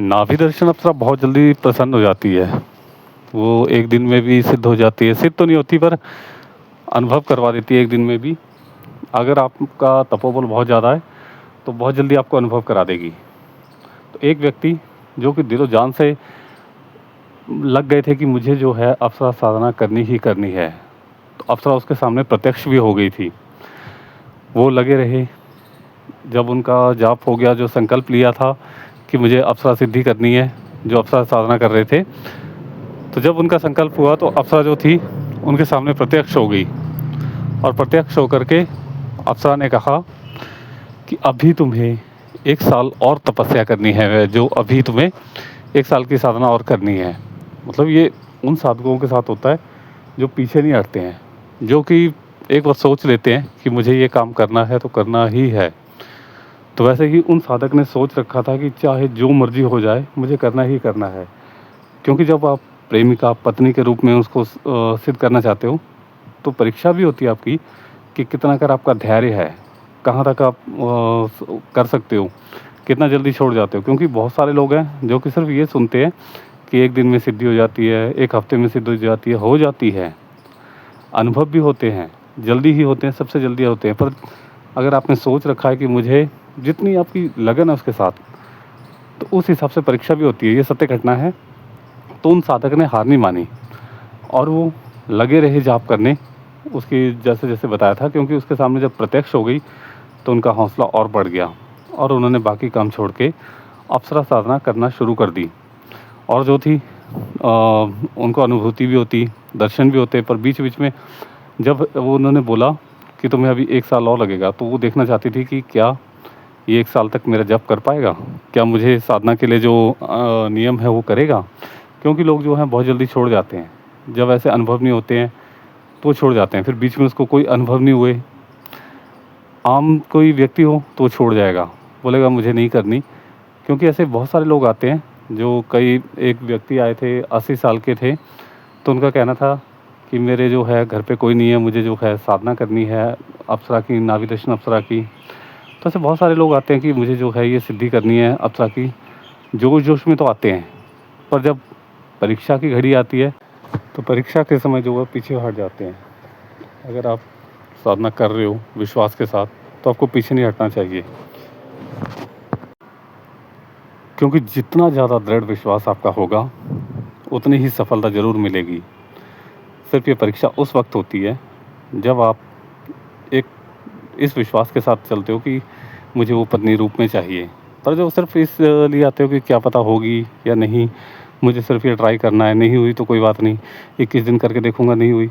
नाभि दर्शन अप्सरा बहुत जल्दी प्रसन्न हो जाती है। वो एक दिन में भी सिद्ध हो जाती है, सिद्ध तो नहीं होती पर अनुभव करवा देती है एक दिन में भी। अगर आपका तपोबल बहुत ज़्यादा है तो बहुत जल्दी आपको अनुभव करा देगी। तो एक व्यक्ति जो कि दिलो जान से लग गए थे कि मुझे जो है अप्सरा साधना करनी ही करनी है, तो अप्सरा उसके सामने प्रत्यक्ष भी हो गई थी। वो लगे रहे, जब उनका जाप हो गया, जो संकल्प लिया था कि मुझे अप्सरा सिद्धि करनी है, जो अप्सरा साधना कर रहे थे, तो जब उनका संकल्प हुआ तो अप्सरा जो थी उनके सामने प्रत्यक्ष हो गई। और प्रत्यक्ष होकर के अप्सरा ने कहा कि अभी तुम्हें 1 साल और तपस्या करनी है, जो अभी तुम्हें 1 साल की साधना और करनी है। मतलब ये उन साधकों के साथ होता है जो पीछे नहीं हटते हैं, जो कि एक बार सोच लेते हैं कि मुझे ये काम करना है तो करना ही है। तो वैसे ही उन साधक ने सोच रखा था कि चाहे जो मर्जी हो जाए, मुझे करना ही करना है। क्योंकि जब आप प्रेमिका पत्नी के रूप में उसको सिद्ध करना चाहते हो, तो परीक्षा भी होती है आपकी कि कितना कर आपका धैर्य है, कहाँ तक आप कर सकते हो, कितना जल्दी छोड़ जाते हो। क्योंकि बहुत सारे लोग हैं जो कि सिर्फ ये सुनते हैं कि एक दिन में सिद्धि हो जाती है, एक हफ्ते में सिद्धि हो जाती है। अनुभव भी होते हैं, जल्दी ही होते हैं, सबसे जल्दी होते हैं। पर अगर आपने सोच रखा है कि मुझे, जितनी आपकी लगन है उसके साथ, तो उस हिसाब से परीक्षा भी होती है। ये सत्य घटना है। तो उन साधक ने हार नहीं मानी और वो लगे रहे जाप करने, उसकी जैसे जैसे बताया था। क्योंकि उसके सामने जब प्रत्यक्ष हो गई तो उनका हौसला और बढ़ गया और उन्होंने बाकी काम छोड़ के अप्सरा साधना करना शुरू कर दी। और जो थी उनको अनुभूति भी होती, दर्शन भी होते। पर बीच बीच में जब वो उन्होंने बोला कि तुम्हें अभी 1 साल और लगेगा, तो वो देखना चाहती थी कि क्या ये 1 साल तक मेरा जप कर पाएगा, क्या मुझे साधना के लिए जो नियम है वो करेगा। क्योंकि लोग जो हैं बहुत जल्दी छोड़ जाते हैं, जब ऐसे अनुभव नहीं होते हैं तो छोड़ जाते हैं। फिर बीच में उसको कोई अनुभव नहीं हुए, आम कोई व्यक्ति हो तो छोड़ जाएगा, बोलेगा मुझे नहीं करनी। क्योंकि ऐसे बहुत सारे लोग आते हैं, जो कई एक व्यक्ति आए थे 80 साल के थे, तो उनका कहना था कि मेरे जो है घर पे कोई नहीं है, मुझे जो है साधना करनी है अप्सरा की, नाभि दर्शन अप्सरा की। तो ऐसे बहुत सारे लोग आते हैं कि मुझे जो है ये सिद्धि करनी है अप्सरा की, जोश जोश में तो आते हैं। पर जब परीक्षा की घड़ी आती है तो परीक्षा के समय जो है पीछे हट जाते हैं। अगर आप साधना कर रहे हो विश्वास के साथ, तो आपको पीछे नहीं हटना चाहिए। क्योंकि जितना ज़्यादा दृढ़ विश्वास आपका होगा, उतनी ही सफलता ज़रूर मिलेगी। सिर्फ ये परीक्षा उस वक्त होती है जब आप एक इस विश्वास के साथ चलते हो कि मुझे वो पत्नी रूप में चाहिए। पर जो सिर्फ इस लिए आते हो कि क्या पता होगी या नहीं, मुझे सिर्फ ये ट्राई करना है, नहीं हुई तो कोई बात नहीं, 21 दिन करके देखूंगा, नहीं हुई।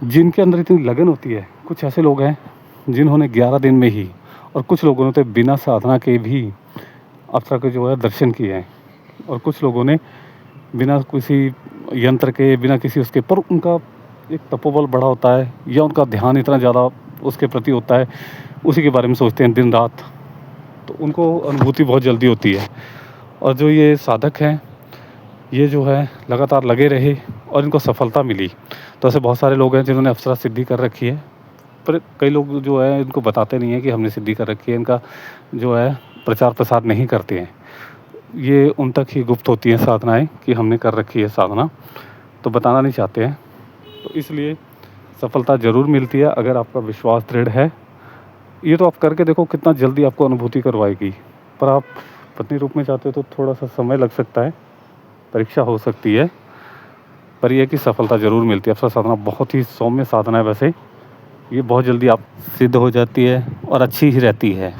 जिनके अंदर इतनी लगन होती है, कुछ ऐसे लोग हैं जिन्होंने 11 दिन में ही, और कुछ लोगों ने तो बिना साधना के भी अप्सरा के जो है दर्शन किए हैं। और कुछ लोगों ने बिना किसी यंत्र के, बिना किसी उसके, पर उनका एक तपोबल बड़ा होता है या उनका ध्यान इतना ज़्यादा उसके प्रति होता है, उसी के बारे में सोचते हैं दिन रात, तो उनको अनुभूति बहुत जल्दी होती है। और जो ये साधक हैं, ये जो है लगातार लगे रहे और इनको सफलता मिली। तो ऐसे बहुत सारे लोग हैं जिन्होंने अप्सरा सिद्धि कर रखी है, पर कई लोग जो है इनको बताते नहीं हैं कि हमने सिद्धि कर रखी है। इनका जो है प्रचार प्रसार नहीं करते हैं, ये उन तक ही गुप्त होती हैं साधनाएँ कि हमने कर रखी है साधना, तो बताना नहीं चाहते हैं। तो इसलिए सफलता ज़रूर मिलती है अगर आपका विश्वास दृढ़ है। ये तो आप करके देखो कितना जल्दी आपको अनुभूति करवाएगी। पर आप पत्नी रूप में चाहते हो तो थोड़ा सा समय लग सकता है, परीक्षा हो सकती है, पर यह कि सफलता ज़रूर मिलती है। अप्सरा साधना बहुत ही सौम्य साधना है। वैसे ये बहुत जल्दी आप सिद्ध हो जाती है और अच्छी ही रहती है।